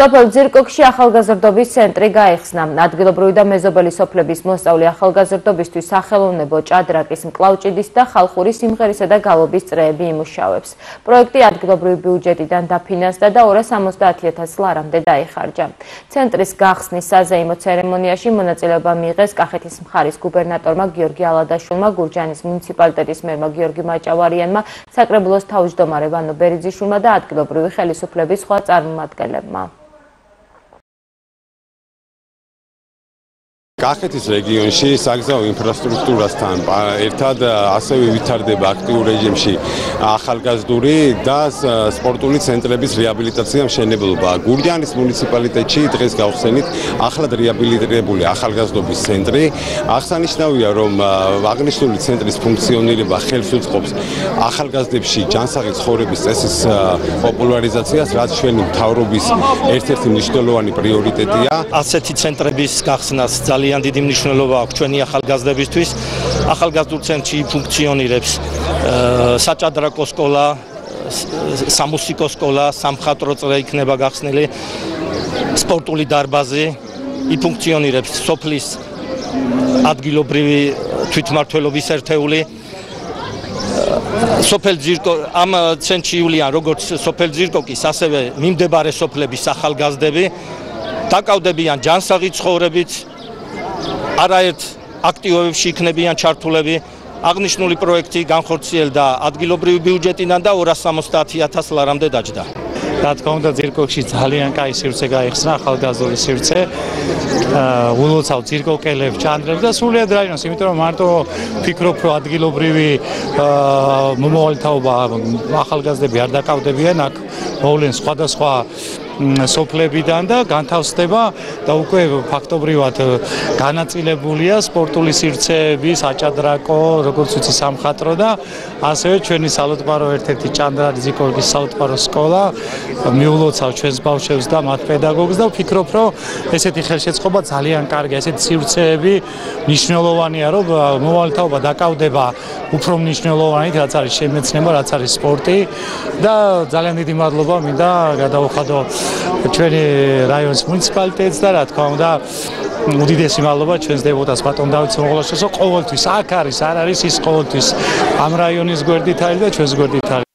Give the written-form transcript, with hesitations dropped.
სოფელ ძირკოქში ახალგაზრდობის ცენტრი გაიხსნა. ადგილობრივი და მეზობელი სოფლების მოსწავლე ახალგაზრდობისთვის სახელოვნებო ჭადრაკის, მკლავჭიდის და ხალხური სიმღერისა და გალობის წრეები იმუშავებს. პროექტი ადგილობრივი ბიუჯეტიდან დაფინანსდა და 270.000 ლარამდე დაიხარჯა. ცენტრის გახსნის საზეიმო ცერემონიაში მონაწილეობა მიიღეს კახეთის მხარის გუბერნატორმა გიორგი ალადაშვილმა, გურჯაანის მუნიციპალიტეტის მერმა გიორგი მაჭავარიანმა, საკრებულოს თავმჯდომარე ვანო ბერიძიშვილმა და ადგილობრივი ხელისუფლების სხვა წარმომადგენლებმა. კახეთის რეგიონში საგზაო ინფრასტრუქტურასთან ერთად ასევე ვითარდება აქტიურ რეჟიმში ახალგაზრდური და სპორტული ცენტრების რეაბილიტაცია მშენებლობა. გურჯაანის მუნიციპალიტეტში დღეს გავხსენით ახლად რეაბილიტირებული ახალგაზრდობის ცენტრი. აღსანიშნავია, რომ აღნიშნული ცენტრის ფუნქციონირება ხელს უწყობს ახალგაზრდებში ჯანსაღი ცხოვრების წესის პოპულარიზაციას, რაც ჩვენი მთავრობის ერთ-ერთი მნიშვნელოვანი პრიორიტეტია. ასეთი ცენტრების გახსნას ძალიან დიდი მნიშვნელობა აქვს ჩვენი ახალგაზრდებისთვის. ახალგაზრდულ ცენტრში ფუნქციონირებს საჭადრაკო სკოლა, სამუსიკო სკოლა, სამხატვრო წრე იქნება გახსნილი, სპორტული დარბაზი, ფუნქციონირებს სოფლის ადგილობრივი თვითმმართველობის ერთეული. სოფელ ძირკოკი ამ ცენტრში ივლიან როგორც სოფელ ძირკოკის, ასევე მიმდებარე სოფლების ახალგაზრდები დაკავდებიან ჯანსაღი ცხოვრებით. არაერთ აქტივობებში იქნებიან ჩართულები. აღნიშნული პროექტი განხორციელდა ადგილობრივი ბიუჯეტიდან და 270.000 ლარამდე დაჯდა. რა თქმა უნდა, ძირკოქში ძალიან კაი სივრცე გაიხსნა, ახალგაზრდული სივრცე. ულოცავ ძირკოკელებს, ჭანდრებს და სულიად რაიონს, იმიტომ რომ მარტო ფიქრობ, რომ ადგილობრივი მომავალთაობა ახალგაზრდები არ დაკავდებიან, აქ მოვლენ სხვადასხვა სოფლებიდან და განთავსდება და უკვე ფაქტობრივად განაწილებულია სპორტული სივრცეები, საჭადრაკო, როგორც ვიცი, სამხატვრო და ასევე ჩვენი სალოთბარო ერთ-ერთი ჭანდარი ძირკოკის სალოთბარო სკოლა მიულოცავ ჩვენს ბავშვებს და მათ პედაგოგს და ვფიქრობ, რომ ესეთი ხელშეწყობა ძალიან კარგია, ესეთი სივრცეები მნიშვნელოვანია, რომ მომავალთაობა დაკავდება უფრო მნიშვნელოვანით, რაც არის შემეცნება, რაც არის სპორტი და ძალიან დიდი მადლობა მინდა გადავუხადო ჩვენი რაიონის მუნიციპალიტეტს და რა თქმა უნდა უდიდესი მადლობა ჩვენს დეპუტატს ბატონ დავით სმოღოლაშვილს, ყოველთვის აქ არის, არ არის ის ყოველთვის ამ რაიონის გვერდით არის და ჩვენს გვერდით არის.